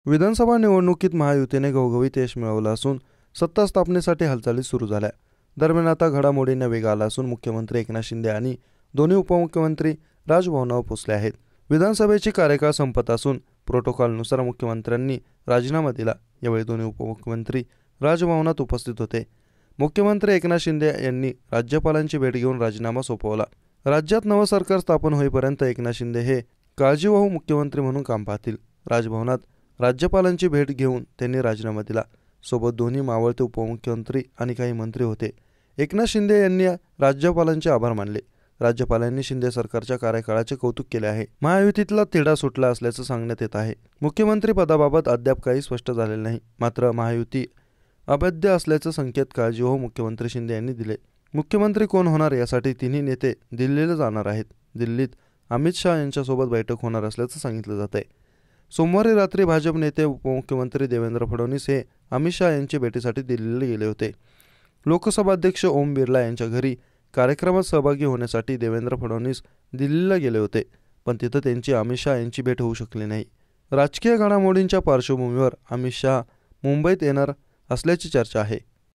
विधानसभा निवडणुकीत महायुतीने घवघवीत यश मिळवलं असून सत्ता स्थापनेसाठी हालचाली सुरू झाल्या. दरम्यान आता घडामोडींना वेग आला असून मुख्यमंत्री एकनाथ शिंदे आणि दोन्ही उपमुख्यमंत्री राजभवनावर पोहोचले आहेत. विधानसभेची कार्यकाळ संपत असून प्रोटोकॉलनुसार मुख्यमंत्र्यांनी राजीनामा दिला. यावेळी दोन्ही उपमुख्यमंत्री राजभवनात उपस्थित होते. मुख्यमंत्री एकनाथ शिंदे यांनी राज्यपालांची भेट घेऊन राजीनामा सोपवला. राज्यात नवं सरकार स्थापन होईपर्यंत एकनाथ शिंदे हे काळजीवाहू मुख्यमंत्री म्हणून काम पाहतील. राजभवनात राज्यपालांची भेट घेऊन त्यांनी राजीनामा दिला. सोबत दोन्ही मावळते उपमुख्यमंत्री आणि काही मंत्री होते. एकनाथ शिंदे यांनी राज्यपालांचे आभार मानले. राज्यपालांनी शिंदे सरकारच्या कार्यकाळाचे कौतुक केले आहे. महायुतीतला तिढा सुटला असल्याचं सांगण्यात येत आहे. मुख्यमंत्री पदाबाबत अद्याप काही स्पष्ट झालेलं नाही. मात्र महायुती अवैध असल्याचे संकेत काळजीवाहू मुख्यमंत्री शिंदे यांनी दिले. मुख्यमंत्री कोण होणार यासाठी तिन्ही नेते दिल्लीला जाणार आहेत. दिल्लीत अमित शहा यांच्यासोबत बैठक होणार असल्याचं सांगितलं जात आहे. सोमवारी रात्री भाजप नेते उपमुख्यमंत्री देवेंद्र फडणवीस हे अमित शहा यांच्या भेटीसाठी दिल्लीला गेले होते. लोकसभा अध्यक्ष ओम बिर्ला यांच्या घरी कार्यक्रमात सहभागी होण्यासाठी देवेंद्र फडणवीस दिल्लीला गेले होते, पण तिथं त्यांची अमित शहा यांची भेट होऊ शकली नाही. राजकीय घडामोडींच्या पार्श्वभूमीवर अमित शहा मुंबईत येणार असल्याची चर्चा आहे.